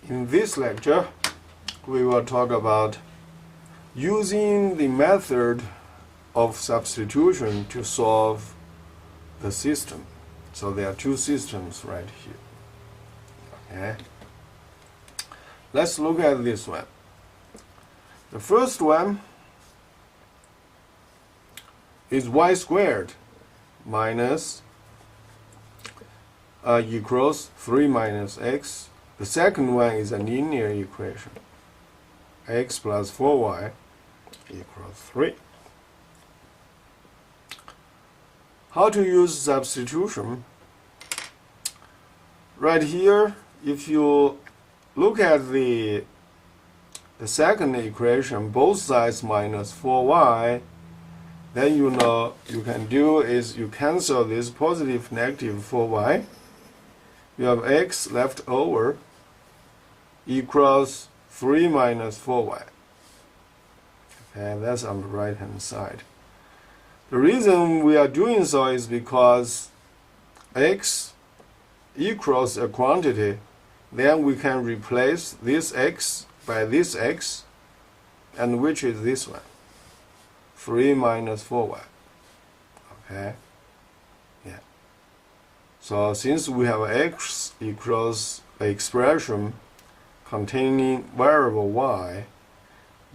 In this lecture, we will talk about using the method of substitution to solve the system. So there are two systems right here. Okay. Let's look at this one. The first one is y squared minus equals 3 minus x. The second one is a linear equation. X plus 4y equals 3. How to use substitution? Right here, if you look at the second equation, both sides minus 4y, then you know you can do is you cancel this positive negative 4y. You have x left over equals 3 minus 4y. Okay, that's on the right hand side. The reason we are doing so is because x equals a quantity, then we can replace this x by this x, and which is this one, 3 minus 4y. Okay, yeah. So since we have x equals an expression containing variable y,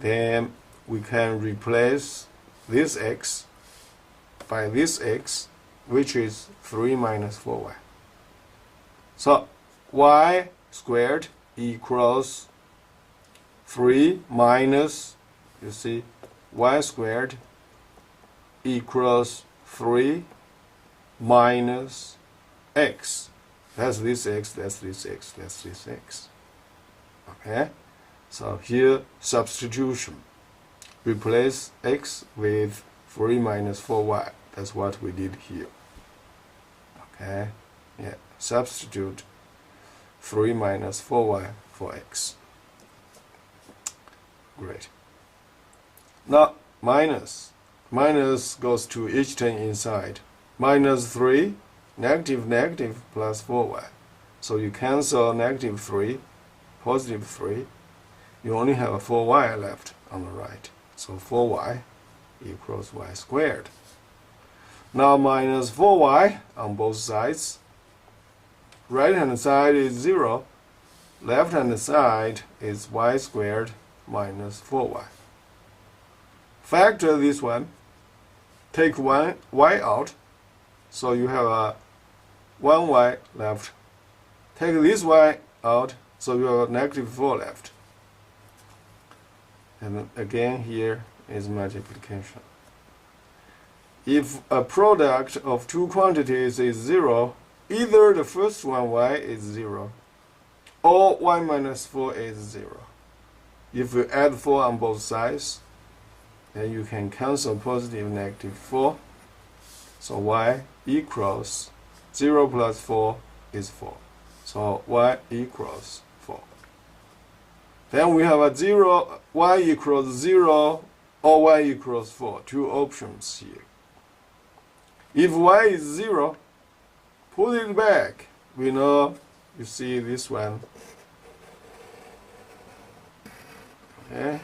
then we can replace this x by this x, which is 3 minus 4y. So y squared equals 3 minus, you see, y squared equals 3 minus x. That's this x, that's this x, that's this x. Okay? So here, substitution. Replace x with 3 minus 4y. That's what we did here. Okay? Yeah. Substitute 3 minus 4y for x. Great. Now, minus. Minus goes to each term inside. Minus 3, negative negative plus 4y. So you cancel negative 3, positive 3. You only have a 4y left on the right. So 4y equals y squared. Now minus 4y on both sides. Right hand side is 0. Left hand side is y squared minus 4y. Factor this one. Take one y out. So you have a 1y left. Take this y out. So you have a negative 4 left. And again here is multiplication. If a product of two quantities is 0, either the first one y is 0 or y minus 4 is 0. If you add 4 on both sides, then you can cancel positive negative 4. So y equals 0 plus 4 is 4. So y equals 4. Then we have a 0, y equals 0 or y equals 4. Two options here. If y is 0, put it back. We know, you see this one. Okay.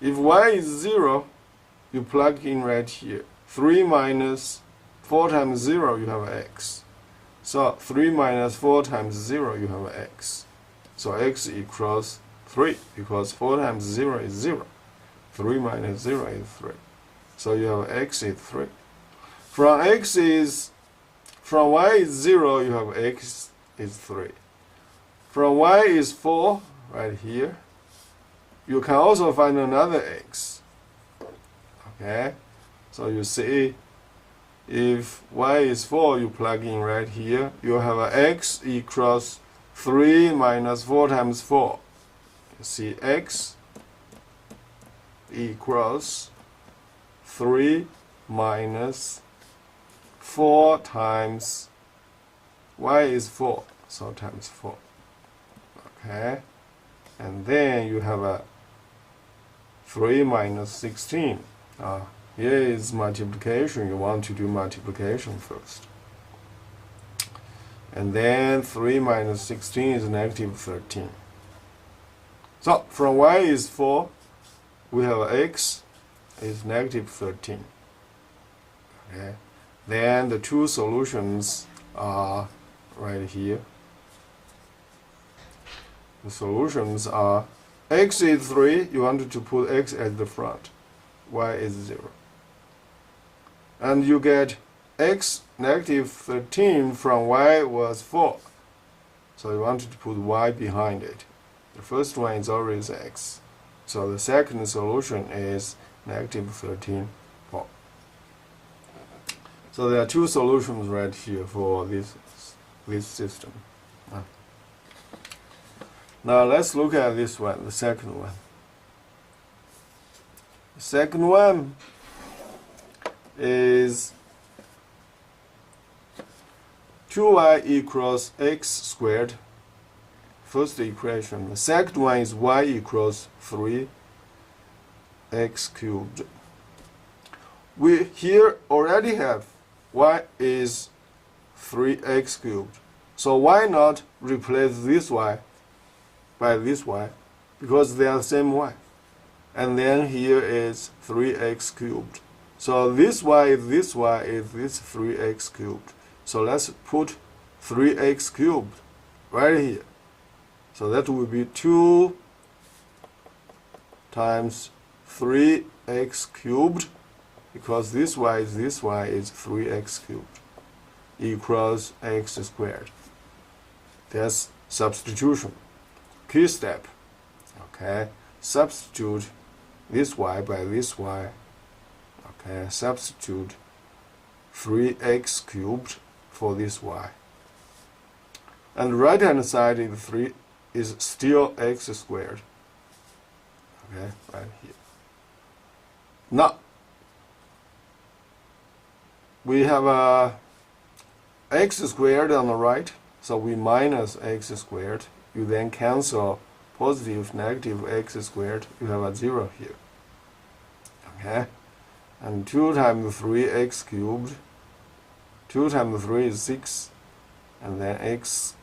If y is 0, you plug in right here. 3 minus 4 times 0, you have x. So 3 minus 4 times 0, you have x. So x equals 3, because 4 times 0 is 0. 3 minus 0 is 3. So you have x is 3. From y is 0, you have x is 3. From y is 4, right here, you can also find another x. Okay? So you see, if y is 4, you plug in right here, you have a x equals 3 minus 4 times 4. You see x equals 3 minus 4 times y is 4, so times 4. Okay? And then you have a 3 minus 16. Here is multiplication. You want to do multiplication first. And then 3 minus 16 is negative 13. So from y is 4, we have x is negative 13. Okay. Then the two solutions are right here. The solutions are x is 3, you wanted to put x at the front, y is 0. And you get x negative 13 from y was 4. So you wanted to put y behind it. The first one is always x. So the second solution is negative 13, 4. So there are two solutions right here for this system. Now let's look at this one, the second one. The second one is 2y equals x squared. First equation. The second one is y equals 3x cubed. We here already have y is 3x cubed. So why not replace this y by this y? Because they are the same y. And then here is 3x cubed. So this y is this y is this 3x cubed. So let's put 3x cubed right here. So that will be 2 times 3x cubed, because this y is 3x cubed, equals x squared. That's substitution. Key step. Okay, substitute this y by this y. Okay, substitute 3x cubed for this y. And the right hand side is 3 is still x squared. Okay, right here. Now we have x squared on the right, so we minus x squared. You then cancel positive negative x squared. You have a 0 here. Okay, and 2 times 3x cubed. 2 times 3 is 6, and then x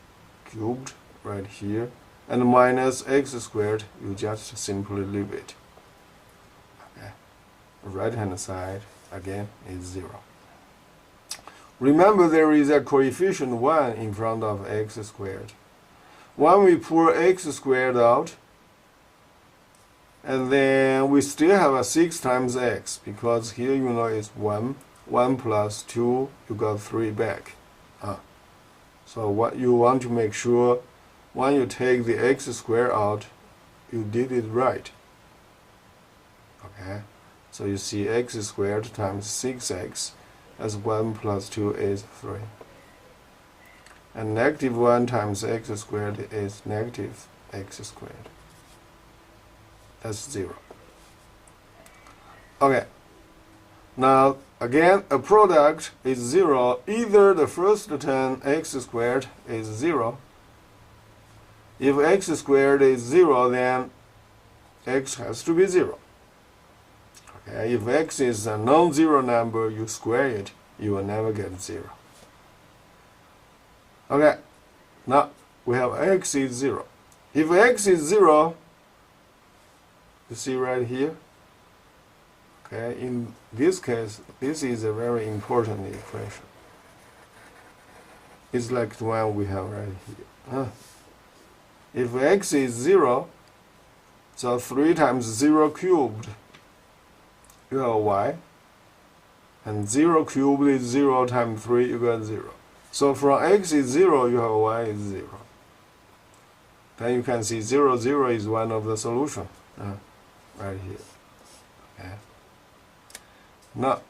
cubed right here, and minus x squared, you just simply leave it. Okay. The right hand side again is 0. Remember, there is a coefficient 1 in front of x squared. When we pull x squared out, and then we still have a 6 times x, because here you know it's 1. 1 plus 2, you got 3 back. So what you want to make sure, when you take the x squared out, you did it right. Okay, so you see x squared times 6x as 1 plus 2 is 3. And negative 1 times x squared is negative x squared. That's 0. Okay, now again, a product is 0. Either the first term x squared is 0. If x squared is 0, then x has to be 0. Okay, if x is a non-zero number, you square it, you will never get 0. Okay, now we have x is 0. If x is 0, you see right here, okay, in this case, this is a very important equation. It's like the one we have right here. If x is 0, so 3 times 0 cubed, you have y. And 0 cubed is 0 times 3, you got 0. So from x is 0, you have y is 0. Then you can see 0, 0 is one of the solutions. Right here. Okay. Now,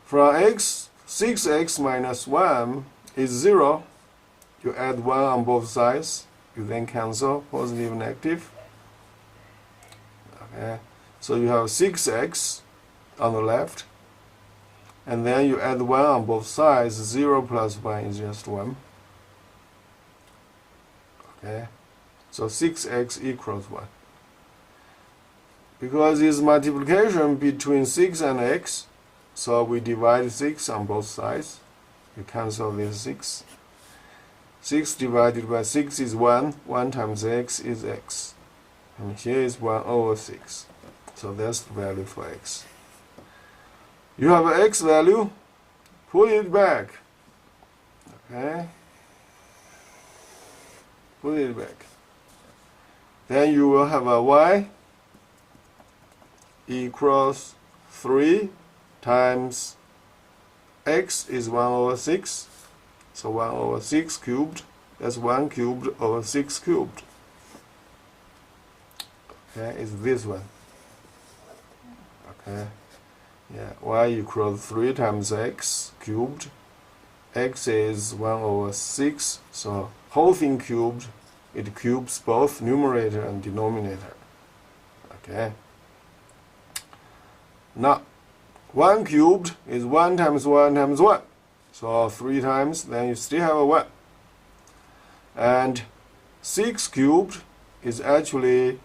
from x, 6x minus 1 is 0. You add 1 on both sides. You then cancel positive, negative. Okay. So you have 6x on the left. And then you add 1 on both sides. 0 plus 1 is just 1. Okay. So 6x equals 1. Because it's multiplication between 6 and x, so we divide 6 on both sides. You cancel this 6. 6 divided by 6 is 1. 1 times x is x. And here is 1 over 6. So that's the value for x. You have an x value, put it back. Okay? Put it back. Then you will have a y equals 3 times x is 1 over 6. So 1 over 6 cubed, that's 1 cubed over 6 cubed. Okay, is this one. Okay, yeah, y equals 3 times x cubed. X is 1 over 6, so whole thing cubed, it cubes both numerator and denominator. Okay. Now, 1 cubed is 1 times 1 times 1. So 3 times, then you still have a 1. And 6 cubed is actually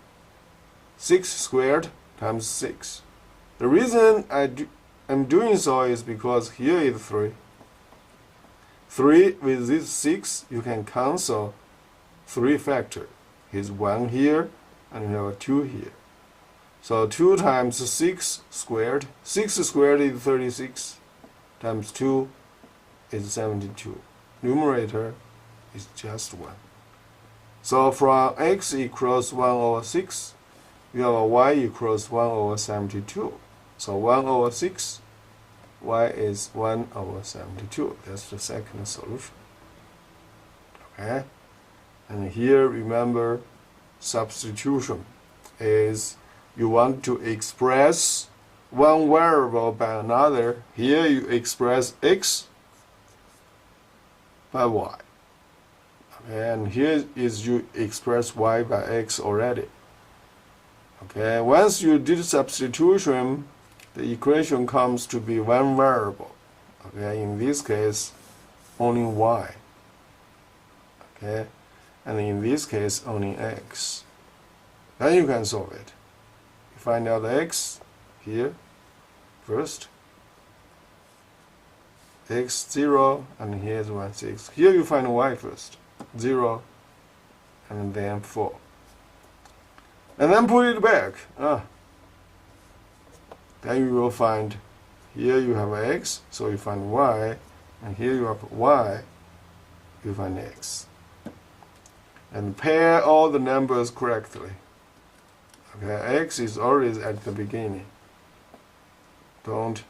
6 squared times 6. The reason I'm doing so is because here is 3. 3 with this 6, you can cancel 3 factor. Here's 1 here, and you have a 2 here. So 2 times 6 squared. 6 squared is 36, times 2 is 72. Numerator is just 1. So from x equals 1 over 6, we have a y equals 1 over 72. So 1 over 6, y is 1 over 72. That's the second solution. Okay? And here, remember, substitution is you want to express one variable by another. Here you express x by y. Okay, and here is you express y by x already. Okay, once you did substitution, the equation comes to be one variable. Okay, in this case, only y. Okay, and in this case, only x. Then you can solve it. You find out the x here first. X 0, and here's 1, 6. Here you find y first. 0, and then 4. And then put it back. Then you will find, here you have x, so you find y, and here you have y, you find x. And pair all the numbers correctly. Okay, x is always at the beginning. Don't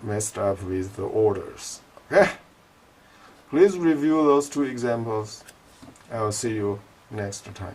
mess up with the orders. Okay? Please review those 2 examples. I will see you next time.